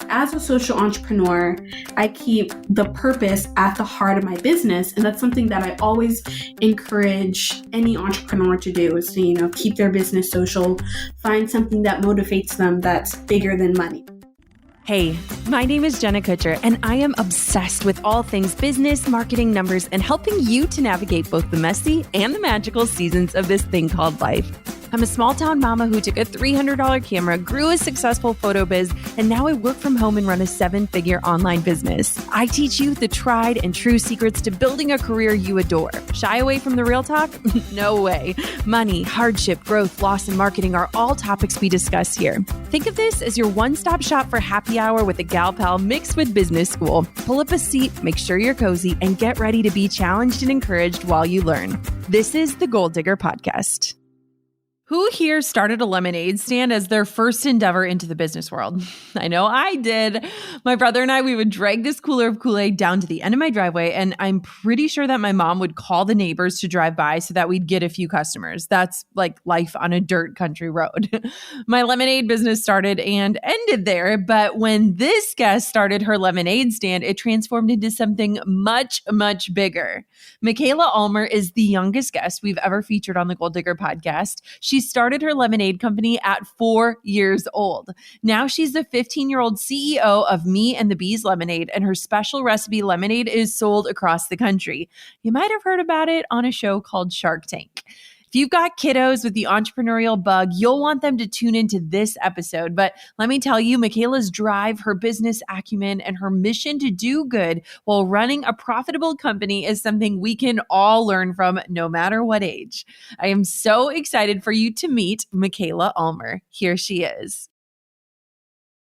as a social entrepreneur, I keep the purpose at the heart of my business. And that's something that I always encourage any entrepreneur to do is to, keep their business social, find something that motivates them that's bigger than money. Hey, my name is Jenna Kutcher, and I am obsessed with all things business, marketing, numbers, and helping you to navigate both the messy and the magical seasons of this thing called life. I'm a small town mama who took a $300 camera, grew a successful photo biz, and now I work from home and run a 7-figure online business. I teach you the tried and true secrets to building a career you adore. Shy away from the real talk? No way. Money, hardship, growth, loss, and marketing are all topics we discuss here. Think of this as your one-stop shop for happy hour with a gal pal mixed with business school. Pull up a seat, make sure you're cozy, and get ready to be challenged and encouraged while you learn. This is the Goal Digger Podcast. Who here started a lemonade stand as their first endeavor into the business world? I know I did. My brother and I, we would drag this cooler of Kool-aid down to the end of my driveway, and I'm pretty sure that my mom would call the neighbors to drive by so that we'd get a few customers. That's like life on a dirt country road. My lemonade business started and ended there, but when this guest started her lemonade stand, it transformed into something much, much bigger. Michaela Almer is the youngest guest we've ever featured on the Goal Digger podcast. She started her lemonade company at 4 years old. Now she's the 15-year-old CEO of Me and the Bees Lemonade, and her special recipe lemonade is sold across the country. You might have heard about it on a show called Shark Tank. If you've got kiddos with the entrepreneurial bug, you'll want them to tune into this episode. But let me tell you, Michaela's drive, her business acumen, and her mission to do good while running a profitable company is something we can all learn from no matter what age. I am so excited for you to meet Michaela Almer. Here she is.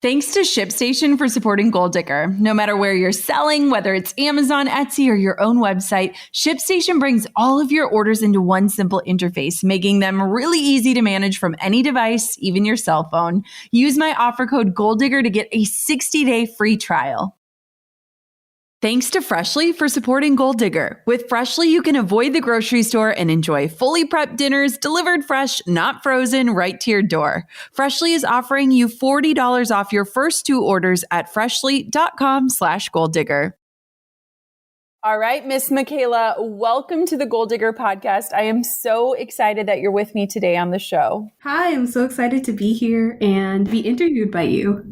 Thanks to ShipStation for supporting Goal Digger. No matter where you're selling, whether it's Amazon, Etsy, or your own website, ShipStation brings all of your orders into one simple interface, making them really easy to manage from any device, even your cell phone. Use my offer code GOALDIGGER to get a 60-day free trial. Thanks to Freshly for supporting Goal Digger. With Freshly, you can avoid the grocery store and enjoy fully prepped dinners delivered fresh, not frozen, right to your door. Freshly is offering you $40 off your first 2 orders at freshly.com/goaldigger. All right, Miss Michaela, welcome to the Goal Digger podcast. I am so excited that you're with me today on the show. Hi, I'm so excited to be here and be interviewed by you.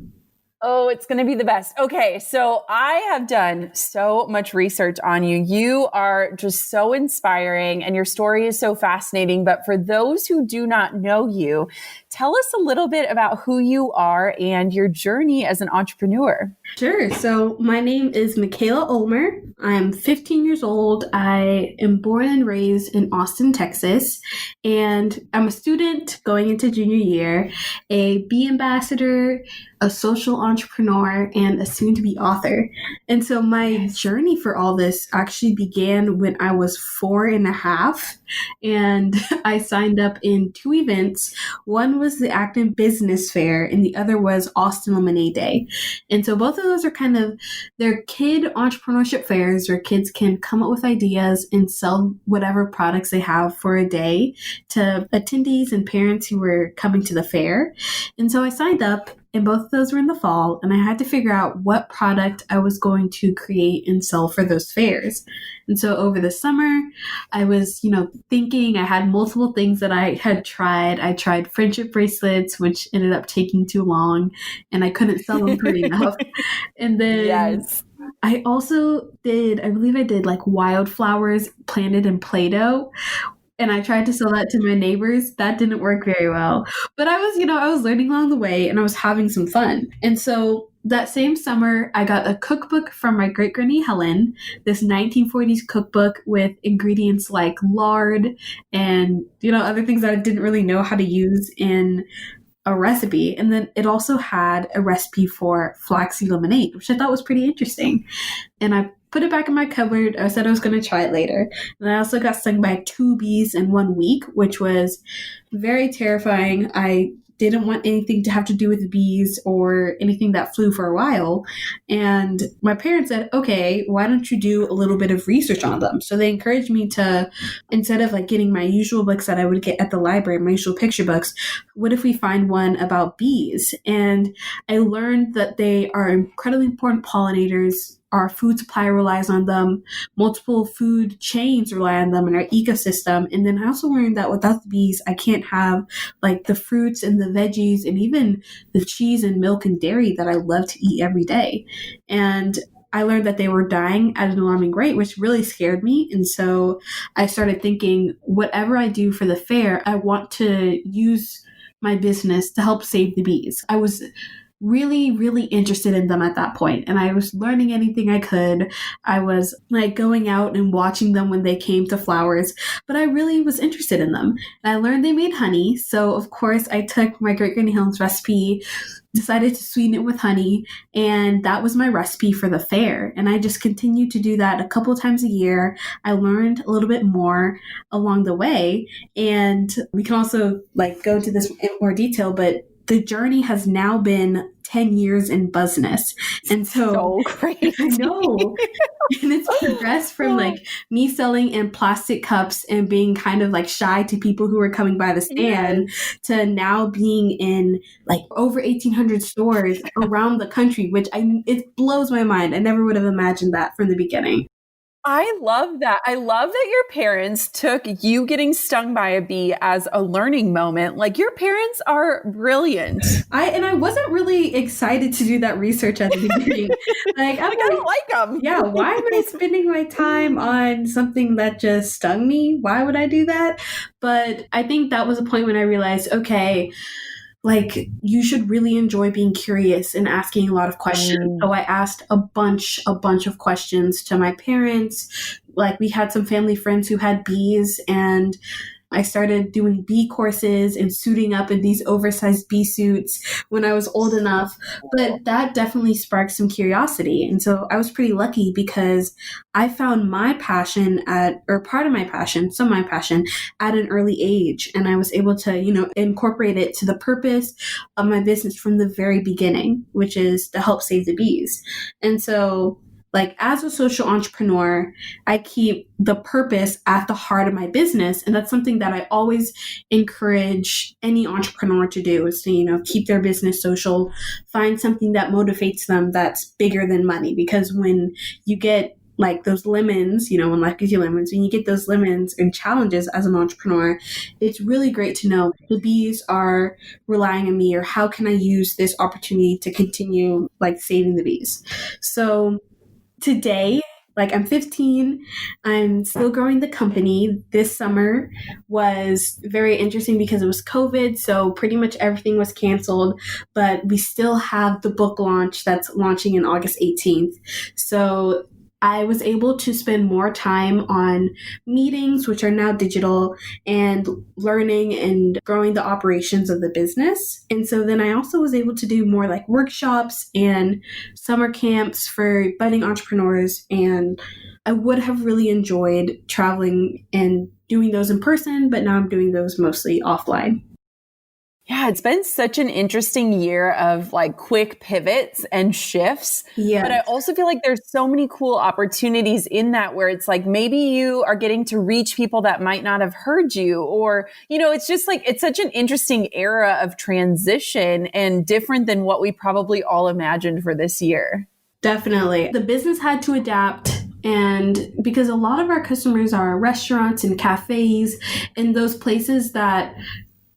Oh, it's going to be the best. Okay, so I have done so much research on you. You are just so inspiring and your story is so fascinating. But for those who do not know you, tell us a little bit about who you are and your journey as an entrepreneur. Sure. So my name is Mikaila Ulmer. I'm 15 years old. I am born and raised in Austin, Texas, and I'm a student going into junior year, a bee ambassador, a social entrepreneur, and a soon-to-be author. And so my journey for all this actually began when I was 4.5, and I signed up in 2 events. One was the Acton Business Fair, and the other was Austin Lemonade Day. And so both of those are they're kid entrepreneurship fairs where kids can come up with ideas and sell whatever products they have for a day to attendees and parents who were coming to the fair. And so I signed up. And both of those were in the fall, and I had to figure out what product I was going to create and sell for those fairs. And so over the summer, I was, thinking. I had multiple things that I had tried. I tried friendship bracelets, which ended up taking too long, and I couldn't sell them pretty enough. And then Yes. I also did like wildflowers planted in Play-Doh. And I tried to sell that to my neighbors. That didn't work very well. But I was learning along the way and I was having some fun. And so that same summer, I got a cookbook from my great-granny Helen, this 1940s cookbook with ingredients like lard and, other things that I didn't really know how to use in a recipe. And then it also had a recipe for flaxseed lemonade, which I thought was pretty interesting. And I put it back in my cupboard. I said I was going to try it later. And I also got stung by 2 bees in 1 week, which was very terrifying. I didn't want anything to have to do with bees or anything that flew for a while. And my parents said, okay, why don't you do a little bit of research on them? So they encouraged me to, instead of like getting my usual books that I would get at the library, my usual picture books, what if we find one about bees? And I learned that they are incredibly important pollinators. Our food supply relies on them. Multiple food chains rely on them in our ecosystem. And then I also learned that without the bees, I can't have like the fruits and the veggies and even the cheese and milk and dairy that I love to eat every day. And I learned that they were dying at an alarming rate, which really scared me. And so I started thinking, whatever I do for the fair, I want to use my business to help save the bees. I was really, really interested in them at that point. And I was learning anything I could. I was like going out and watching them when they came to flowers, but I really was interested in them. And I learned they made honey. So of course I took my Great Granny Helen's recipe, decided to sweeten it with honey, and that was my recipe for the fair. And I just continued to do that a couple of times a year. I learned a little bit more along the way. And we can also like go into this in more detail, but the journey has now been 10 years in business. And so crazy. I know. And it's progressed from like me selling in plastic cups and being kind of like shy to people who were coming by the stand to now being in like over 1,800 stores around the country, which it blows my mind. I never would have imagined that from the beginning. I love that. I love that your parents took you getting stung by a bee as a learning moment. Like, your parents are brilliant. I wasn't really excited to do that research at the beginning. Like, I don't like them. Yeah, why am I spending my time on something that just stung me? Why would I do that? But I think that was a point when I realized, okay, like, you should really enjoy being curious and asking a lot of questions. So I asked a bunch of questions to my parents. Like, we had some family friends who had bees, and I started doing bee courses and suiting up in these oversized bee suits when I was old enough. But that definitely sparked some curiosity. And so I was pretty lucky because I found my passion part of my passion, some of my passion at an early age. And I was able to, incorporate it to the purpose of my business from the very beginning, which is to help save the bees. And so, like, as a social entrepreneur, I keep the purpose at the heart of my business. And that's something that I always encourage any entrepreneur to do is to, keep their business social, find something that motivates them that's bigger than money. Because when you get like those lemons, when life gives you lemons, when you get those lemons and challenges as an entrepreneur, it's really great to know the bees are relying on me, or how can I use this opportunity to continue like saving the bees. So today, like, I'm 15, I'm still growing the company. This summer was very interesting because it was COVID, so pretty much everything was canceled, but we still have the book launch that's launching in August 18th. So I was able to spend more time on meetings, which are now digital, and learning and growing the operations of the business. And so then I also was able to do more like workshops and summer camps for budding entrepreneurs. And I would have really enjoyed traveling and doing those in person, but now I'm doing those mostly offline. Yeah, it's been such an interesting year of like quick pivots and shifts. Yeah. But I also feel like there's so many cool opportunities in that where it's like maybe you are getting to reach people that might not have heard you, or, it's just like, it's such an interesting era of transition and different than what we probably all imagined for this year. Definitely. The business had to adapt. And because a lot of our customers are restaurants and cafes and those places that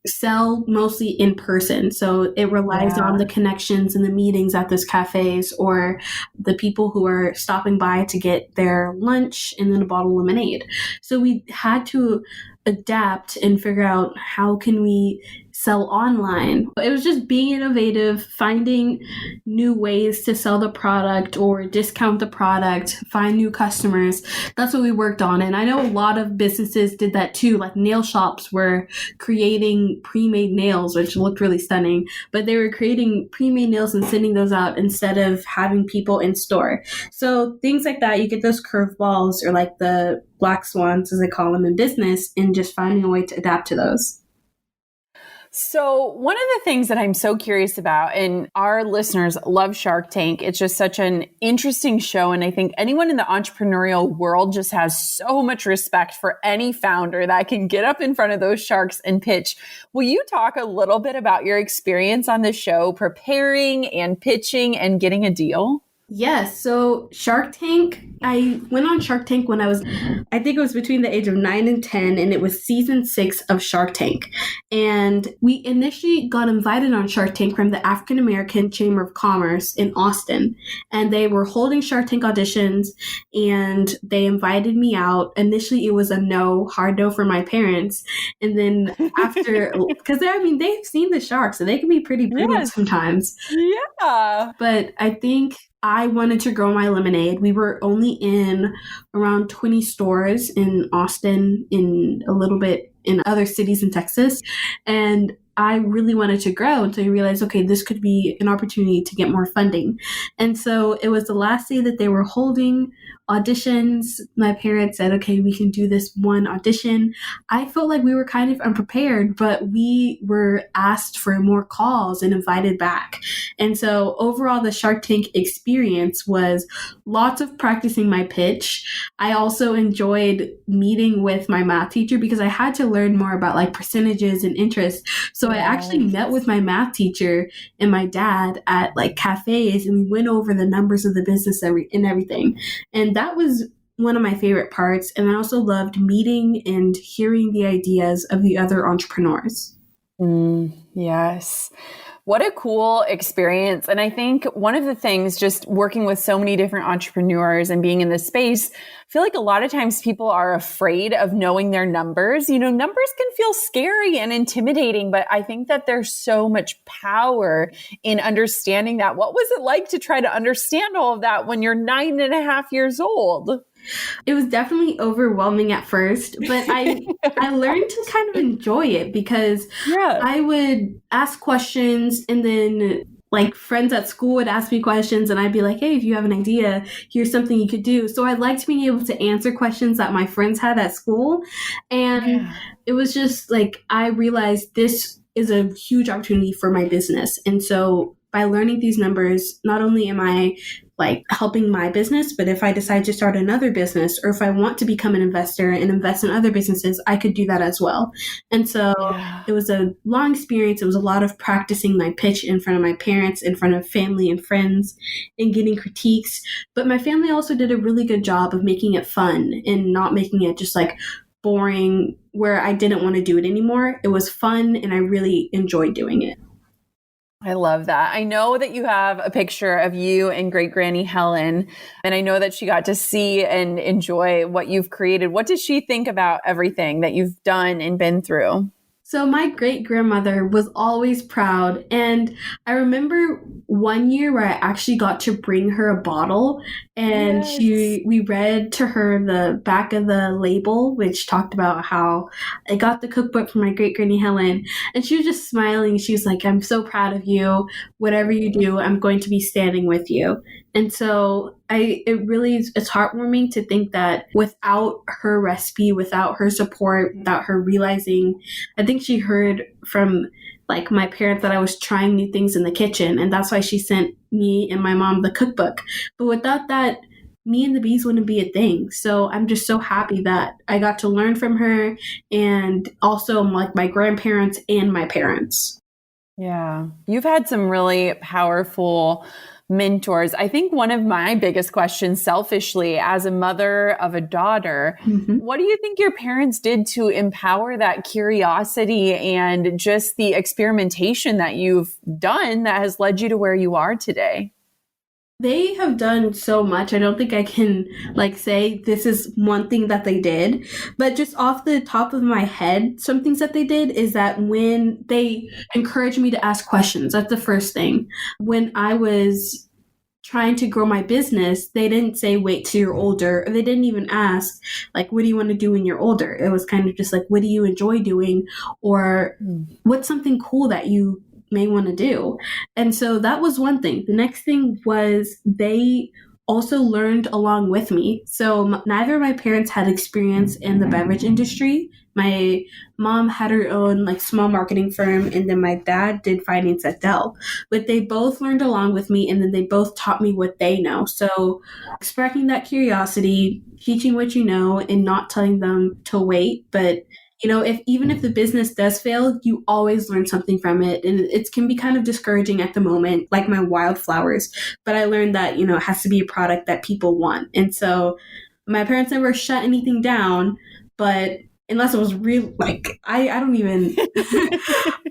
sell mostly in person. So it relies on the connections and the meetings at those cafes, or the people who are stopping by to get their lunch and then a bottle of lemonade. So we had to adapt and figure out how can we sell online. It was just being innovative, finding new ways to sell the product or discount the product, find new customers. That's what we worked on. And I know a lot of businesses did that too. Like nail shops were creating pre-made nails, which looked really stunning, but they were creating pre-made nails and sending those out instead of having people in store. So things like that, you get those curveballs, or like the black swans, as they call them in business, and just finding a way to adapt to those. So one of the things that I'm so curious about, and our listeners love Shark Tank, it's just such an interesting show. And I think anyone in the entrepreneurial world just has so much respect for any founder that can get up in front of those sharks and pitch. Will you talk a little bit about your experience on the show, preparing and pitching and getting a deal? Yes. So Shark Tank, I went on Shark Tank when I think it was between the age of 9 and 10, and it was season 6 of Shark Tank. And we initially got invited on Shark Tank from the African American Chamber of Commerce in Austin. And they were holding Shark Tank auditions, and they invited me out. Initially, it was a hard no for my parents. And then after, because they've seen the sharks, so they can be pretty brutal sometimes. Yeah. But I think I wanted to grow my lemonade. We were only in around 20 stores in Austin, in a little bit in other cities in Texas. And I really wanted to grow until I realized, okay, this could be an opportunity to get more funding. And so it was the last day that they were holding auditions. My parents said, okay, we can do this one audition. I felt like we were kind of unprepared, but we were asked for more calls and invited back. And so overall, the Shark Tank experience was lots of practicing my pitch. I also enjoyed meeting with my math teacher because I had to learn more about like percentages and interest. So I actually met with my math teacher and my dad at like cafes, and we went over the numbers of the business and everything. And that was one of my favorite parts. And I also loved meeting and hearing the ideas of the other entrepreneurs. Yes. What a cool experience. And I think one of the things, just working with so many different entrepreneurs and being in this space, I feel like a lot of times people are afraid of knowing their numbers. You know, numbers can feel scary and intimidating, but I think that there's so much power in understanding that. What was it like to try to understand all of that when you're 9.5 years old? It was definitely overwhelming at first, but I learned to kind of enjoy it because I would ask questions, and then like friends at school would ask me questions, and I'd be like, hey, if you have an idea, here's something you could do. So I liked being able to answer questions that my friends had at school. And it was just like, I realized this is a huge opportunity for my business. And so by learning these numbers, not only am I like helping my business, but if I decide to start another business, or if I want to become an investor and invest in other businesses, I could do that as well. And so it was a long experience. It was a lot of practicing my pitch in front of my parents, in front of family and friends, and getting critiques. But my family also did a really good job of making it fun and not making it just like boring where I didn't want to do it anymore. It was fun, and I really enjoyed doing it. I love that. I know that you have a picture of you and great granny Helen, and I know that she got to see and enjoy what you've created. What does she think about everything that you've done and been through? So my great-grandmother was always proud, and I remember one year where I actually got to bring her a bottle, and we read to her the back of the label, which talked about how I got the cookbook from my great-granny Helen, and she was just smiling. She was like, I'm so proud of you. Whatever you do, I'm going to be standing with you. And so it's heartwarming to think that without her recipe, without her support, without her realizing, I think she heard from like my parents that I was trying new things in the kitchen. And that's why she sent me and my mom the cookbook. But without that, me and the bees wouldn't be a thing. So I'm just so happy that I got to learn from her, and also like my grandparents and my parents. Yeah. You've had some really powerful mentors. I think one of my biggest questions, selfishly, as a mother of a daughter, what do you think your parents did to empower that curiosity and just the experimentation that you've done that has led you to where you are today? They have done so much. I don't think I can like say this is one thing that they did, but just off the top of my head, some things that they did is that when they encouraged me to ask questions, that's the first thing. When I was trying to grow my business, they didn't say, wait till you're older, or they didn't even ask, like, what do you want to do when you're older? It was kind of just like, what do you enjoy doing? Or what's something cool that you may want to do? And so that was one thing. The next thing was they also learned along with me. So neither of my parents had experience in the beverage industry. My mom had her own like small marketing firm, and then my dad did finance at Dell. But they both learned along with me, and then they both taught me what they know. So sparking that curiosity, teaching what you know, and not telling them to wait, but even if the business does fail, you always learn something from it. And it can be kind of discouraging at the moment, like my wildflowers. But I learned that, it has to be a product that people want. And so my parents never shut anything down, but unless it was real, like, I don't even,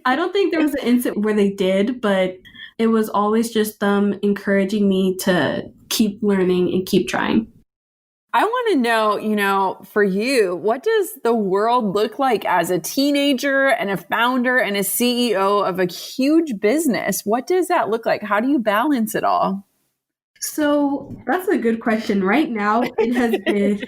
I don't think there was an incident where they did, but it was always just them encouraging me to keep learning and keep trying. I want to know, for you, what does the world look like as a teenager and a founder and a CEO of a huge business? What does that look like? How do you balance it all? So that's a good question. Right now, it's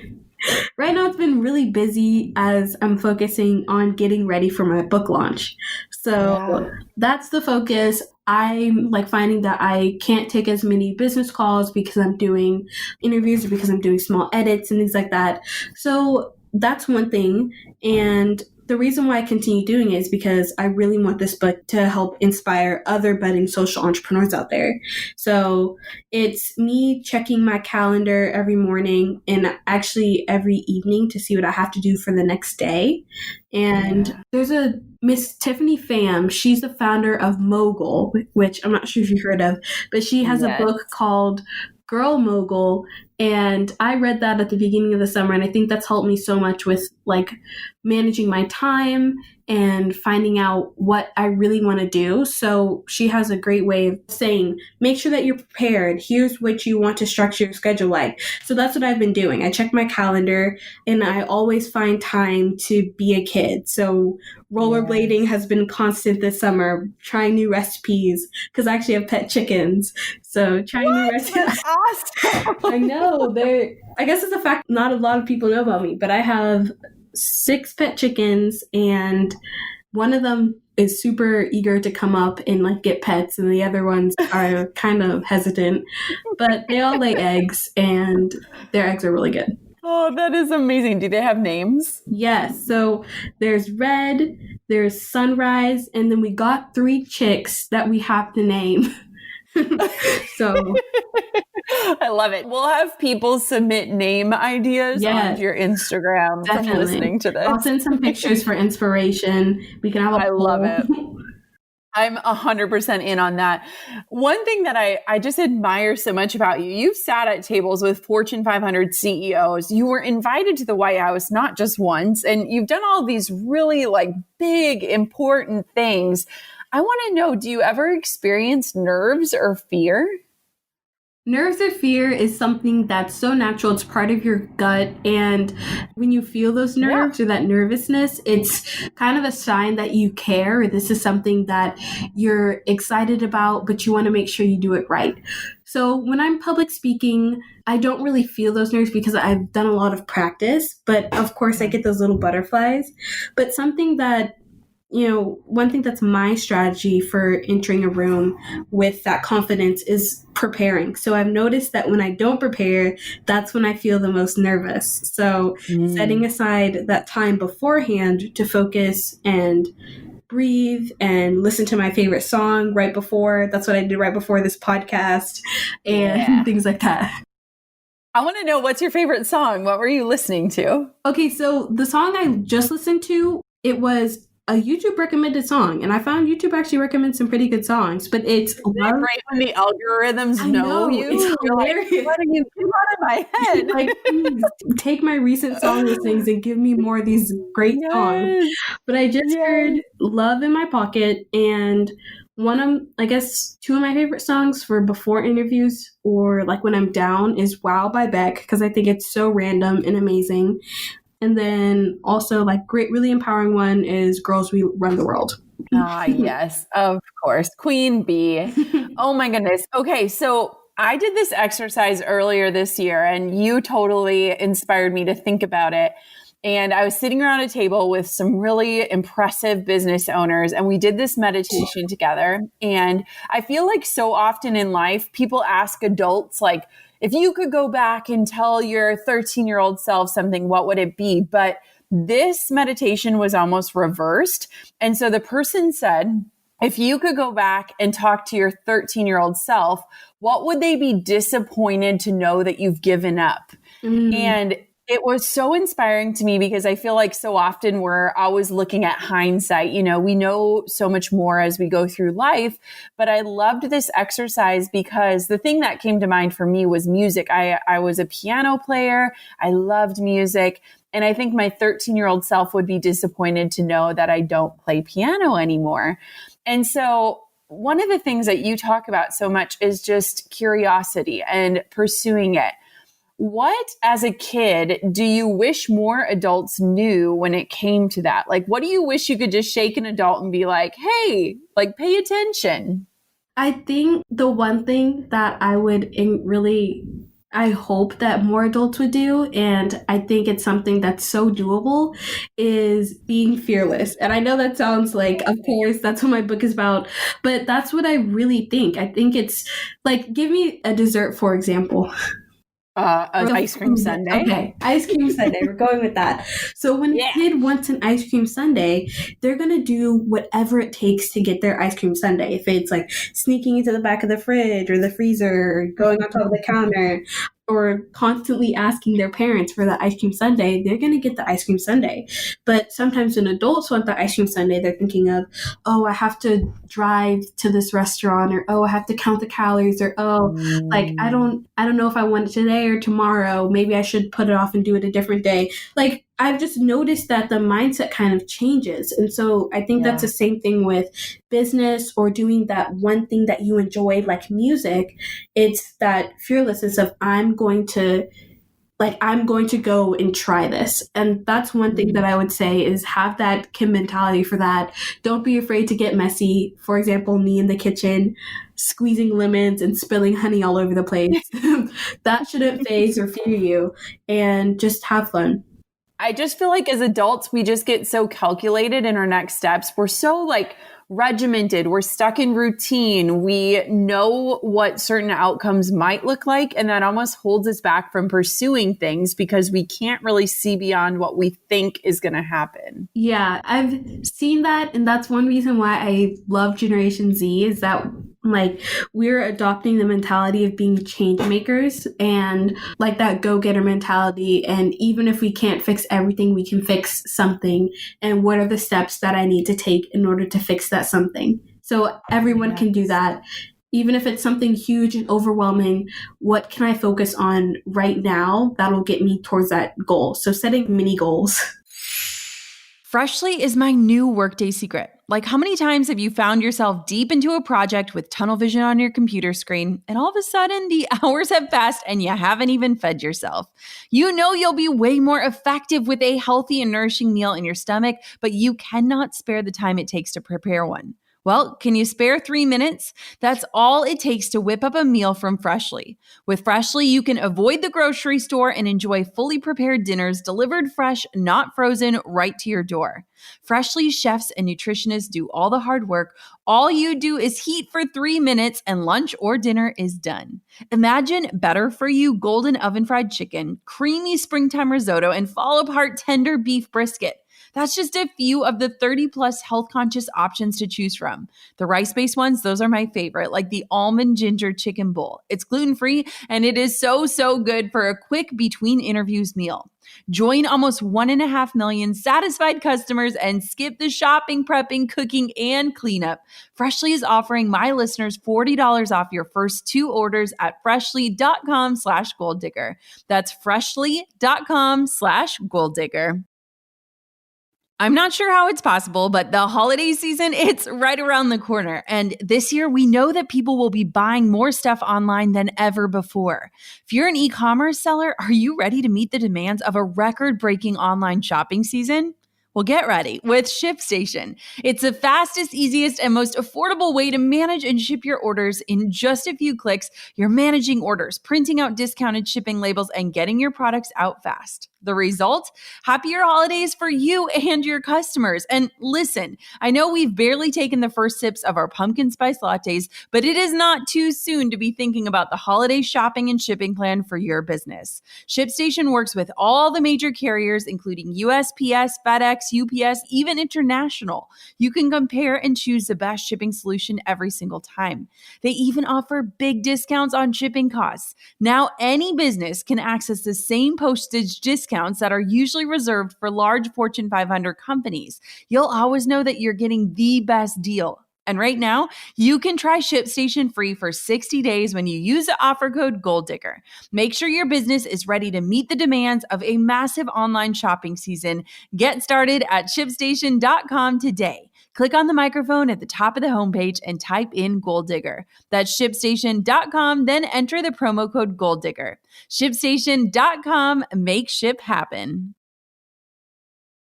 been really busy as I'm focusing on getting ready for my book launch. So that's the focus. I'm like finding that I can't take as many business calls because I'm doing interviews or because I'm doing small edits and things like that. So that's one thing. And the reason why I continue doing it is because I really want this book to help inspire other budding social entrepreneurs out there. So it's me checking my calendar every morning and actually every evening to see what I have to do for the next day. And there's a Miss Tiffany Pham. She's the founder of Mogul, which I'm not sure if you've heard of, but she has a book called Girl Mogul. And I read that at the beginning of the summer. And I think that's helped me so much with like managing my time and finding out what I really want to do. So she has a great way of saying, make sure that you're prepared. Here's what you want to structure your schedule like. So that's what I've been doing. I check my calendar and I always find time to be a kid. So rollerblading has been constant this summer, trying new recipes because I actually have pet chickens. So trying new recipes. That's awesome. I know. I guess it's a fact not a lot of people know about me, but I have 6 pet chickens and one of them is super eager to come up and like get pets and the other ones are kind of hesitant, but they all lay eggs and their eggs are really good. Oh, that is amazing. Do they have names? Yes. So there's Red, there's Sunrise, and then we got 3 chicks that we have to name. So I love it. We'll have people submit name ideas on your Instagram from listening to this. I'll send some pictures for inspiration. We can have a poll. Love it. I'm 100% in on that. One thing that I just admire so much about you, you've sat at tables with Fortune 500 CEOs. You were invited to the White House not just once, and you've done all these really like big, important things. I want to know, do you ever experience nerves or fear? Nerves or fear is something that's so natural. It's part of your gut. And when you feel those nerves or that nervousness, it's kind of a sign that you care. This is something that you're excited about, but you want to make sure you do it right. So when I'm public speaking, I don't really feel those nerves because I've done a lot of practice. But of course, I get those little butterflies. But something that one thing that's my strategy for entering a room with that confidence is preparing. So I've noticed that when I don't prepare, that's when I feel the most nervous. So setting aside that time beforehand to focus and breathe and listen to my favorite song right before. That's what I did right before this podcast and things like that. I want to know, what's your favorite song? What were you listening to? Okay, so the song I just listened to, it was a YouTube recommended song, and I found YouTube actually recommends some pretty good songs, but it's great when the algorithms know you. It's hilarious. Like, what are you out of my head? Like, please take my recent song listings and give me more of these great songs. But I just heard Love in My Pocket, and I guess 2 of my favorite songs for before interviews or like when I'm down is Wow by Beck, because I think it's so random and amazing. And then also like great, really empowering one is Girls We Run the World. Yes, of course. Queen Bee. Oh my goodness. Okay. So I did this exercise earlier this year and you totally inspired me to think about it. And I was sitting around a table with some really impressive business owners, and we did this meditation together. And I feel like so often in life, people ask adults, like, if you could go back and tell your 13-year-old self something, what would it be? But this meditation was almost reversed. And so the person said, if you could go back and talk to your 13-year-old self, what would they be disappointed to know that you've given up? And it was so inspiring to me because I feel like so often we're always looking at hindsight. You know, we know so much more as we go through life, but I loved this exercise because the thing that came to mind for me was music. I was a piano player. I loved music. And I think my 13-year-old self would be disappointed to know that I don't play piano anymore. And so one of the things that you talk about so much is just curiosity and pursuing it. What, as a kid, do you wish more adults knew when it came to that? Like, what do you wish you could just shake an adult and be like, hey, like, pay attention? I think the one thing that I hope that more adults would do, and I think it's something that's so doable, is being fearless. And I know that sounds like, of course, that's what my book is about, but that's what I really think. I think it's like, give me a dessert, for example. An ice cream sundae. Okay, ice cream sundae. We're going with that. So when a kid wants an ice cream sundae, they're going to do whatever it takes to get their ice cream sundae. If it's like sneaking into the back of the fridge or the freezer, or going on top of the counter, or constantly asking their parents for the ice cream sundae, they're going to get the ice cream sundae. But sometimes when adults want the ice cream sundae, they're thinking of, oh, I have to drive to this restaurant, or, oh, I have to count the calories, or, oh, like, I don't know if I want it today or tomorrow. Maybe I should put it off and do it a different day. Like, I've just noticed that the mindset kind of changes. And so I think that's the same thing with business or doing that one thing that you enjoy, like music. It's that fearlessness of I'm going to go and try this. And that's one thing that I would say is have that kid mentality for that. Don't be afraid to get messy. For example, me in the kitchen, squeezing lemons and spilling honey all over the place. That shouldn't faze or fear you, and just have fun. I just feel like as adults, we just get so calculated in our next steps. We're so like regimented. We're stuck in routine. We know what certain outcomes might look like. And that almost holds us back from pursuing things because we can't really see beyond what we think is going to happen. Yeah, I've seen that. And that's one reason why I love Generation Z, is that like we're adopting the mentality of being change makers and like that go-getter mentality. And even if we can't fix everything, we can fix something. And what are the steps that I need to take in order to fix that something? So everyone can do that. Even if it's something huge and overwhelming, what can I focus on right now that'll get me towards that goal? So setting mini goals. Freshly is my new workday secret. Like, how many times have you found yourself deep into a project with tunnel vision on your computer screen, and all of a sudden the hours have passed and you haven't even fed yourself? You know you'll be way more effective with a healthy and nourishing meal in your stomach, but you cannot spare the time it takes to prepare one. Well, can you spare 3 minutes? That's all it takes to whip up a meal from Freshly. With Freshly, you can avoid the grocery store and enjoy fully prepared dinners delivered fresh, not frozen, right to your door. Freshly's chefs and nutritionists do all the hard work. All you do is heat for 3 minutes and lunch or dinner is done. Imagine better for you golden oven fried chicken, creamy springtime risotto, and fall apart tender beef brisket. That's just a few of the 30 plus health conscious options to choose from. The rice-based ones, those are my favorite, like the almond ginger chicken bowl. It's gluten-free and it is so good for a quick between interviews meal. Join almost 1.5 million satisfied customers and skip the shopping, prepping, cooking, and cleanup. Freshly is offering my listeners $40 off your first 2 orders at freshly.com/goaldigger. That's freshly.com/goaldigger. I'm not sure how it's possible, but the holiday season, it's right around the corner. And this year, we know that people will be buying more stuff online than ever before. If you're an e-commerce seller, are you ready to meet the demands of a record-breaking online shopping season? Well, get ready with ShipStation. It's the fastest, easiest, and most affordable way to manage and ship your orders in just a few clicks. You're managing orders, printing out discounted shipping labels, and getting your products out fast. The result? Happier holidays for you and your customers. And listen, I know we've barely taken the first sips of our pumpkin spice lattes, but it is not too soon to be thinking about the holiday shopping and shipping plan for your business. ShipStation works with all the major carriers, including USPS, FedEx, UPS, even international. You can compare and choose the best shipping solution every single time. They even offer big discounts on shipping costs. Now, any business can access the same postage discounts that are usually reserved for large Fortune 500 companies. You'll always know that you're getting the best deal. And right now, you can try ShipStation free for 60 days when you use the offer code GOLDDIGGER. Make sure your business is ready to meet the demands of a massive online shopping season. Get started at ShipStation.com today. Click on the microphone at the top of the homepage and type in Gold Digger. That's ShipStation.com, then enter the promo code Gold Digger. ShipStation.com, make ship happen.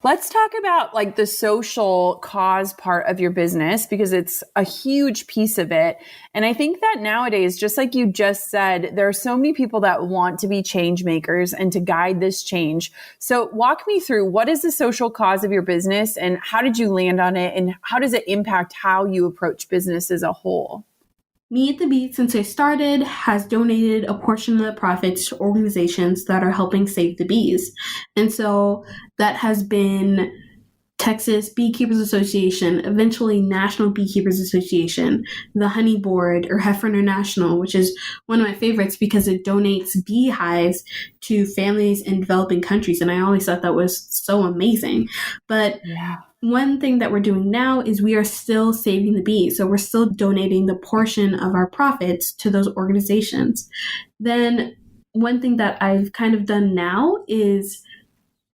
Let's talk about like the social cause part of your business, because it's a huge piece of it. And I think that nowadays, just like you just said, there are so many people that want to be change makers and to guide this change. So walk me through, what is the social cause of your business and how did you land on it? And how does it impact how you approach business as a whole? Meet the Beat, since I started, has donated a portion of the profits to organizations that are helping save the bees. And so that has been Texas Beekeepers Association, eventually National Beekeepers Association, the Honey Board, or Heifer International, which is one of my favorites because it donates beehives to families in developing countries. And I always thought that was so amazing. But one thing that we're doing now is we are still saving the bees. So we're still donating the portion of our profits to those organizations. Then one thing that I've kind of done now is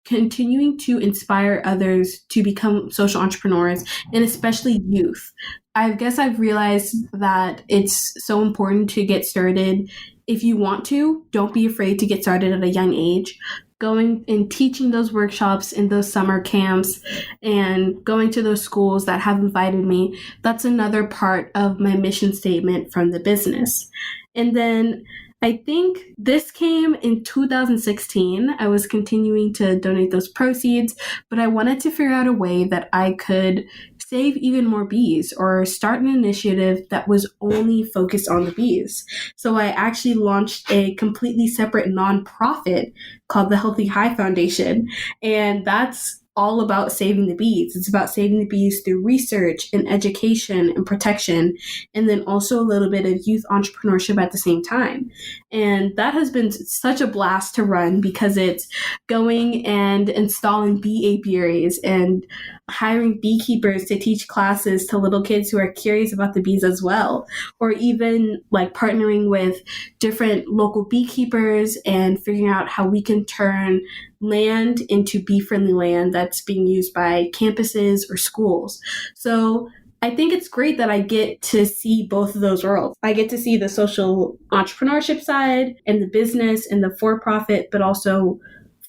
continuing to inspire others to become social entrepreneurs, and especially youth. I guess I've realized that it's so important to get started. If you want to, don't be afraid to get started at a young age. Going and teaching those workshops in those summer camps and going to those schools that have invited me, that's another part of my mission statement from the business. And then I think this came in 2016. I was continuing to donate those proceeds, but I wanted to figure out a way that I could save even more bees or start an initiative that was only focused on the bees. So I actually launched a completely separate nonprofit called the Healthy Hive Foundation. And that's all about saving the bees. It's about saving the bees through research and education and protection, and then also a little bit of youth entrepreneurship at the same time. And that has been such a blast to run because it's going and installing bee apiaries and hiring beekeepers to teach classes to little kids who are curious about the bees as well, or even like partnering with different local beekeepers and figuring out how we can turn land into bee-friendly land that's being used by campuses or schools. So I think it's great that I get to see both of those worlds. I get to see the social entrepreneurship side and the business and the for-profit, but also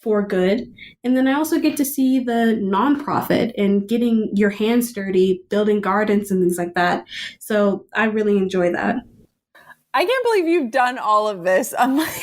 for good. And then I also get to see the nonprofit and getting your hands dirty, building gardens and things like that. So I really enjoy that. I can't believe you've done all of this. I'm like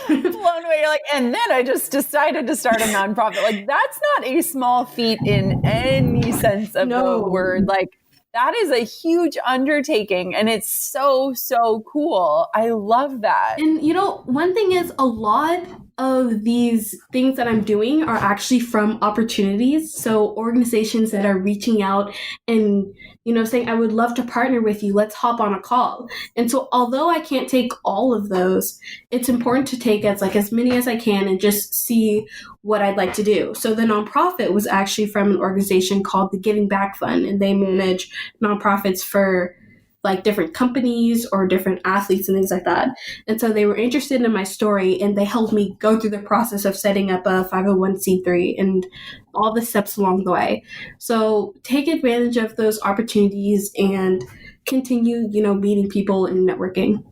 blown away. You're like, and then I just decided to start a nonprofit. Like, that's not a small feat in any sense of the word. Like, that is a huge undertaking, and it's so, so cool. I love that. And, you know, one thing is a lot of these things that I'm doing are actually from opportunities. So organizations that are reaching out and, you know, saying, I would love to partner with you. Let's hop on a call. And so although I can't take all of those, it's important to take as many as I can and just see what I'd like to do. So the nonprofit was actually from an organization called the Giving Back Fund, and they manage nonprofits for like different companies or different athletes and things like that. And so they were interested in my story, and they helped me go through the process of setting up a 501c3 and all the steps along the way. So take advantage of those opportunities and continue, you know, meeting people and networking.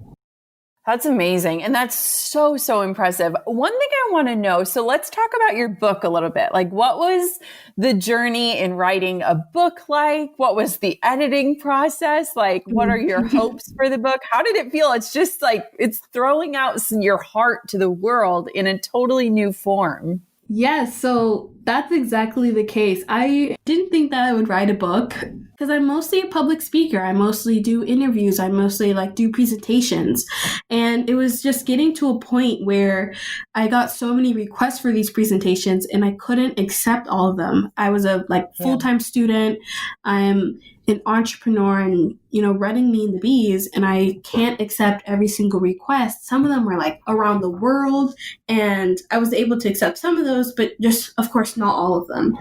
That's amazing. And that's so, so impressive. One thing I want to know, so let's talk about your book a little bit. Like, what was the journey in writing a book like? What was the editing process? Like, what are your hopes for the book? How did it feel? It's just like, it's throwing out your heart to the world in a totally new form. Yes, so that's exactly the case. I didn't think that I would write a book because I'm mostly a public speaker. I mostly do interviews. I mostly do presentations. And it was just getting to a point where I got so many requests for these presentations and I couldn't accept all of them. I was a full-time student. I'm an entrepreneur and, running Me and the Bees, and I can't accept every single request. Some of them were around the world, and I was able to accept some of those, but just, of course, not all of them.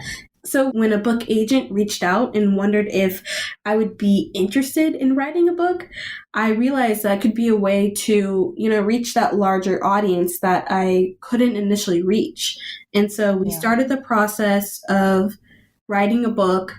So when a book agent reached out and wondered if I would be interested in writing a book, I realized that could be a way to, reach that larger audience that I couldn't initially reach. And so we started the process of writing a book.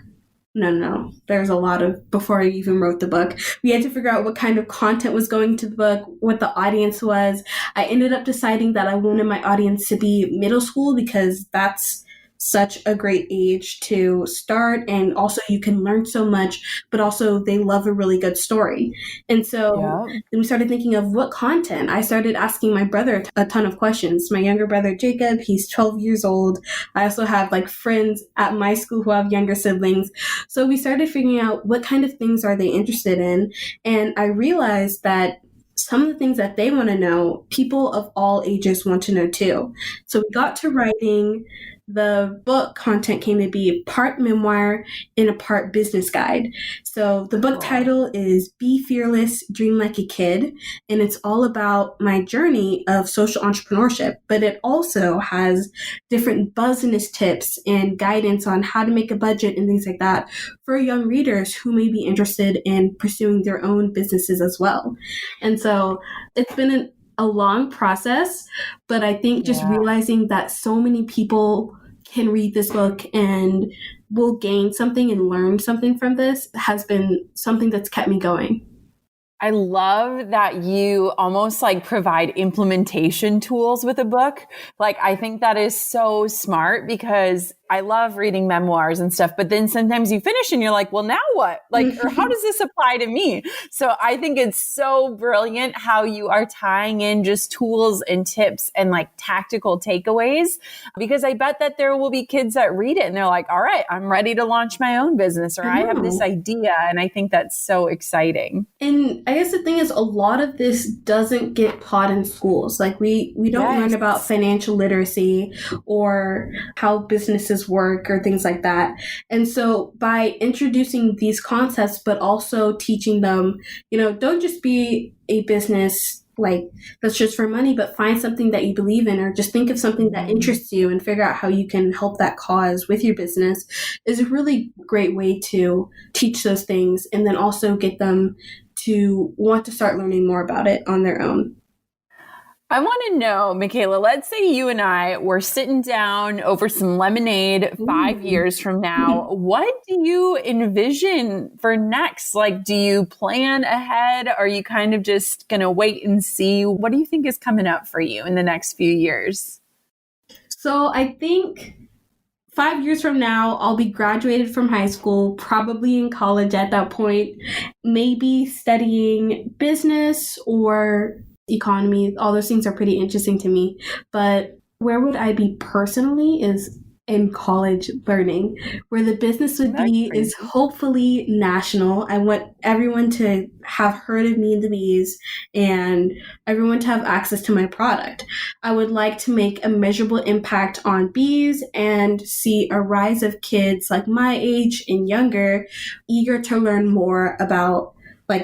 No. There's a lot of, before I even wrote the book, we had to figure out what kind of content was going to the book, what the audience was. I ended up deciding that I wanted my audience to be middle school because that's such a great age to start. And also you can learn so much, but also they love a really good story. And so then we started thinking of what content. I started asking my brother a ton of questions. My younger brother, Jacob, he's 12 years old. I also have friends at my school who have younger siblings. So we started figuring out what kind of things are they interested in. And I realized that some of the things that they want to know, people of all ages want to know too. So we got to writing. The book content came to be a part memoir and a part business guide. So the book title is Be Fearless, Dream Like a Kid. And it's all about my journey of social entrepreneurship, but it also has different business tips and guidance on how to make a budget and things like that for young readers who may be interested in pursuing their own businesses as well. And so it's been a long process, but I think just realizing that so many people can read this book and will gain something and learn something from this has been something that's kept me going. I love that you almost provide implementation tools with a book. I think that is so smart because I love reading memoirs and stuff, but then sometimes you finish and you're like, well, now what? Or how does this apply to me? So I think it's so brilliant how you are tying in just tools and tips and tactical takeaways, because I bet that there will be kids that read it and they're like, all right, I'm ready to launch my own business, or I have this idea. And I think that's so exciting. And I guess the thing is, a lot of this doesn't get taught in schools. We don't learn about financial literacy or how businesses work or things like that. And so by introducing these concepts, but also teaching them, don't just be a business that's just for money, but find something that you believe in, or just think of something that interests you and figure out how you can help that cause with your business, is a really great way to teach those things and then also get them to want to start learning more about it on their own. I want to know, Michaela, let's say you and I were sitting down over some lemonade 5 years from now. What do you envision for next? Do you plan ahead? Are you kind of just going to wait and see? What do you think is coming up for you in the next few years? So I think 5 years from now, I'll be graduated from high school, probably in college at that point, maybe studying business or economy. All those things are pretty interesting to me. But where would I be personally is in college learning. Where the business would be is hopefully national. I want everyone to have heard of Me and the Bees and everyone to have access to my product. I would like to make a measurable impact on bees and see a rise of kids my age and younger, eager to learn more about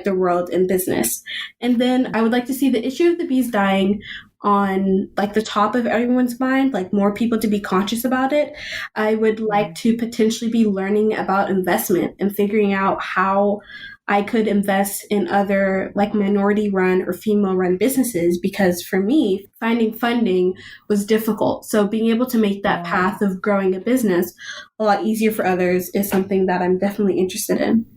the world and business. And then I would like to see the issue of the bees dying on the top of everyone's mind, more people to be conscious about it. I would like to potentially be learning about investment and figuring out how I could invest in other minority run or female run businesses, because for me, finding funding was difficult. So being able to make that path of growing a business a lot easier for others is something that I'm definitely interested in.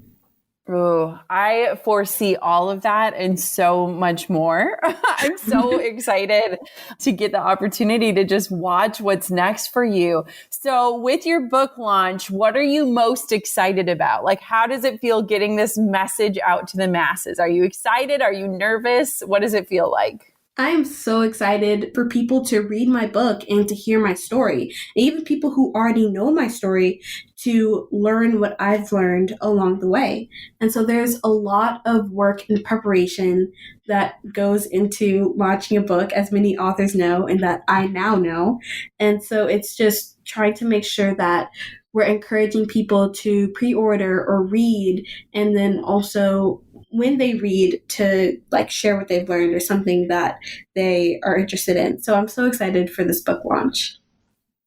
Oh, I foresee all of that and so much more. I'm so excited to get the opportunity to just watch what's next for you. So with your book launch, what are you most excited about? Like, how does it feel getting this message out to the masses? Are you excited? Are you nervous? What does it feel like? I am so excited for people to read my book and to hear my story. And even people who already know my story to learn what I've learned along the way. And so there's a lot of work and preparation that goes into launching a book, as many authors know, and that I now know. And so it's just trying to make sure that we're encouraging people to pre-order or read, and then also when they read to like share what they've learned or something that they are interested in. So I'm so excited for this book launch.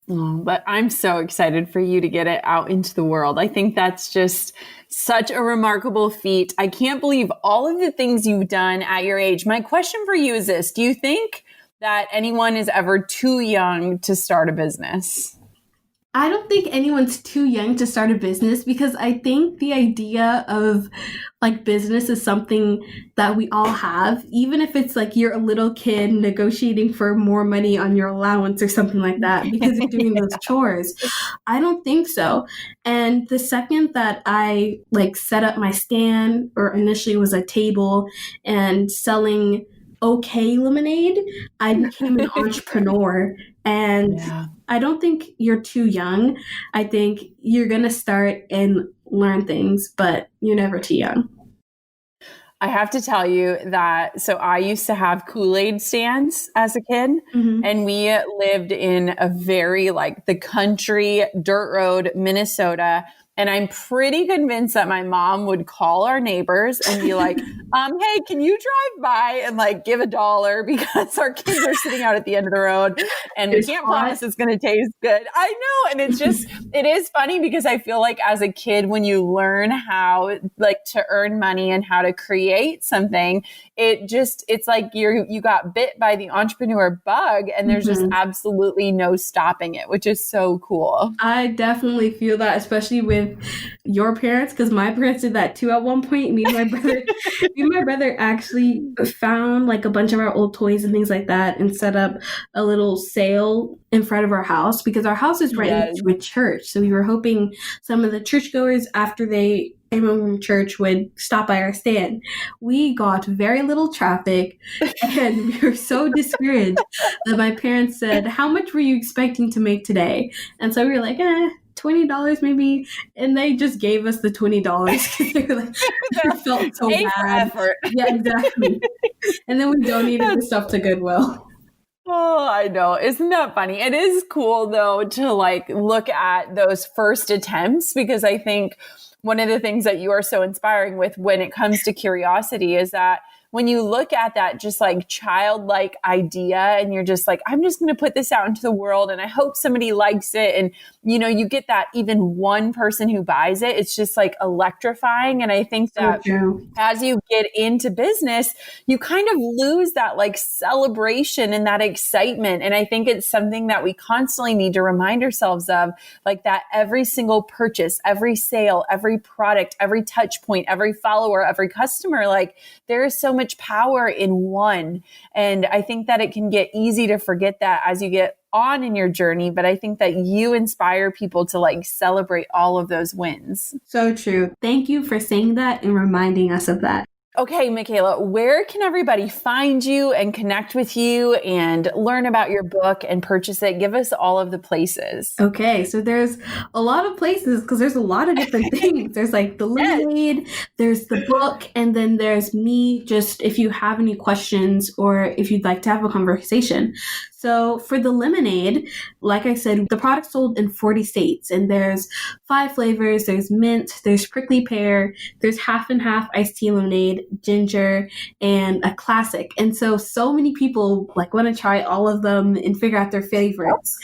Oh, but I'm so excited for you to get it out into the world. I think that's just such a remarkable feat. I can't believe all of the things you've done at your age. My question for you is this: do you think that anyone is ever too young to start a business? I don't think anyone's too young to start a business, because I think the idea of like business is something that we all have, even if it's like you're a little kid negotiating for more money on your allowance or something like that because you're doing those chores. I don't think so. And the second that I like set up my stand, or initially was a table and selling okay lemonade, I became an entrepreneur. And Yeah. I don't think you're too young. I think you're going to start and learn things, but you're never too young. I have to tell you that, so I used to have Kool-aid stands as a kid, and we lived in a very like the country dirt road, Minnesota. And I'm pretty convinced that my mom would call our neighbors and be like, hey, can you drive by and like give $1 because our kids are sitting out at the end of the road and we can't promise it's going to taste good. I know. And it's just, it is funny because I feel like as a kid, when you learn how like to earn money and how to create something, it's like you got bit by the entrepreneur bug, and there's just absolutely no stopping it, which is so cool. I definitely feel that, especially with your parents, because my parents did that too at one point. Me and my brother actually found like a bunch of our old toys and things like that and set up a little sale in front of our house, because our house is right next to a church. So we were hoping some of the churchgoers, after they came home from church, would stop by our stand. We got very little traffic, and we were so discouraged that my parents said, "How much were you expecting to make today?" And so we were like, $20 maybe, and they just gave us the $20 because they were like, it felt so bad. Yeah, exactly. And then we donated the stuff to Goodwill. Oh, I know. Isn't that funny? It is cool though to like look at those first attempts, because I think one of the things that you are so inspiring with when it comes to curiosity is that when you look at that just like childlike idea and you're just like, I'm just going to put this out into the world and I hope somebody likes it. And, you know, you get that even one person who buys it, it's just like electrifying. And I think that as you get into business, you kind of lose that like celebration and that excitement. And I think it's something that we constantly need to remind ourselves of, like that every single purchase, every sale, every product, every touch point, every follower, every customer, like there is so much power in one. And I think that it can get easy to forget that as you get on in your journey. But I think that you inspire people to like celebrate all of those wins. So true. Thank you for saying that and reminding us of that. Okay, Michaela, where can everybody find you and connect with you and learn about your book and purchase it? Give us all of the places. Okay, so there's a lot of places because there's a lot of different things. There's like the lemonade, there's the book, and then there's me, just if you have any questions or if you'd like to have a conversation. So for the lemonade, like I said, the product's sold in 40 states, and there's 5 flavors. There's mint, there's prickly pear, there's half and half iced tea lemonade, ginger, and a classic. And so many people like want to try all of them and figure out their favorites.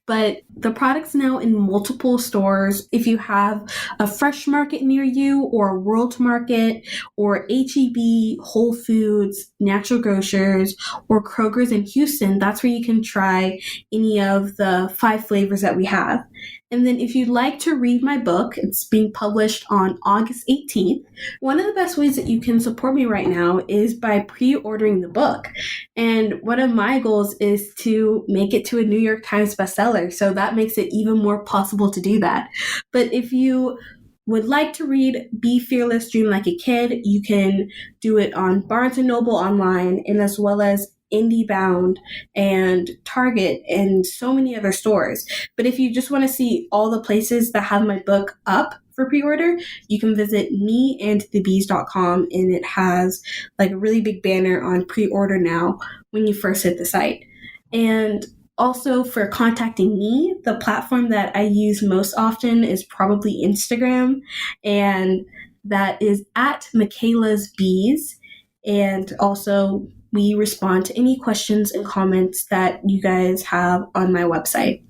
But the product's now in multiple stores. If you have a Fresh Market near you, or a World Market, or H-E-B, Whole Foods, Natural Grocers, or Kroger's in Houston, that's where you can can try any of the 5 flavors that we have. And then if you'd like to read my book, it's being published on August 18th. One of the best ways that you can support me right now is by pre-ordering the book. And one of my goals is to make it to a New York Times bestseller. So that makes it even more possible to do that. But if you would like to read Be Fearless, Dream Like a Kid, you can do it on Barnes & Noble online, and as well as IndieBound and Target and so many other stores. But if you just want to see all the places that have my book up for pre-order, you can visit meandthebees.com, and it has like a really big banner on pre-order now when you first hit the site. And also, for contacting me, the platform that I use most often is probably Instagram, and that is at Mikaila's Bees. And also, we respond to any questions and comments that you guys have on my website.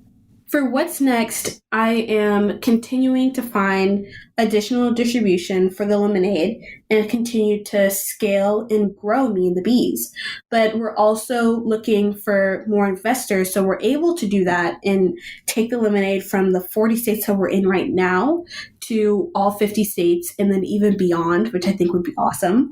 For what's next, I am continuing to find additional distribution for the lemonade and continue to scale and grow Me and the Bees. But we're also looking for more investors, so we're able to do that and take the lemonade from the 40 states that we're in right now to all 50 states and then even beyond, which I think would be awesome.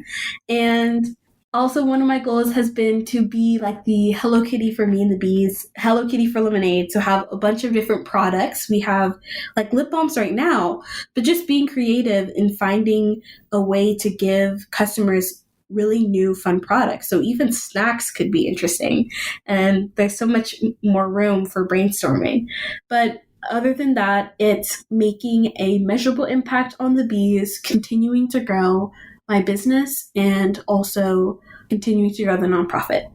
And also, one of my goals has been to be like the Hello Kitty for Me and the Bees, Hello Kitty for lemonade. So have a bunch of different products. We have like lip balms right now, but just being creative and finding a way to give customers really new, fun products. So even snacks could be interesting. And there's so much more room for brainstorming. But other than that, it's making a measurable impact on the bees, continuing to grow my business, and also continuing to grow the nonprofit.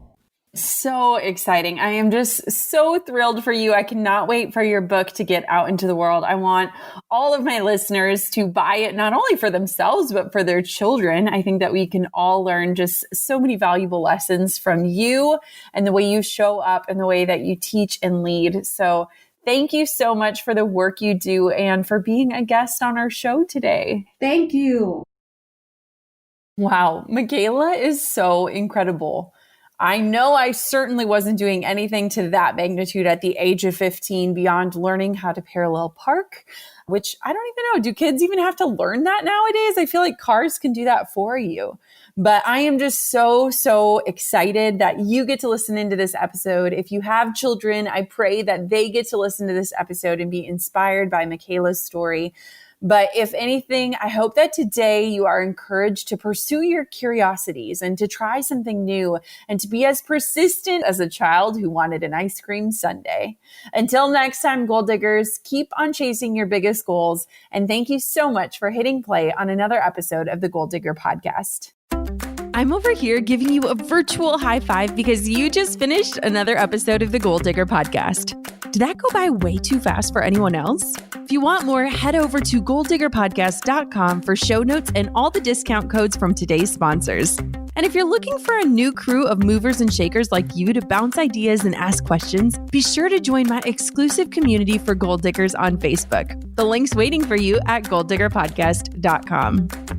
So exciting. I am just so thrilled for you. I cannot wait for your book to get out into the world. I want all of my listeners to buy it, not only for themselves, but for their children. I think that we can all learn just so many valuable lessons from you and the way you show up and the way that you teach and lead. So thank you so much for the work you do and for being a guest on our show today. Thank you. Wow, Michaela is so incredible. I know I certainly wasn't doing anything to that magnitude at the age of 15 beyond learning how to parallel park, which I don't even know. Do kids even have to learn that nowadays? I feel like cars can do that for you. But I am just so excited that you get to listen into this episode. If you have children, I pray that they get to listen to this episode and be inspired by Michaela's story. But if anything, I hope that today you are encouraged to pursue your curiosities and to try something new and to be as persistent as a child who wanted an ice cream sundae. Until next time, goal diggers, keep on chasing your biggest goals. And thank you so much for hitting play on another episode of the Goal Digger Podcast. I'm over here giving you a virtual high five because you just finished another episode of the Goal Digger Podcast. Did that go by way too fast for anyone else? If you want more, head over to goaldiggerpodcast.com for show notes and all the discount codes from today's sponsors. And if you're looking for a new crew of movers and shakers like you to bounce ideas and ask questions, be sure to join my exclusive community for goal diggers on Facebook. The link's waiting for you at goaldiggerpodcast.com.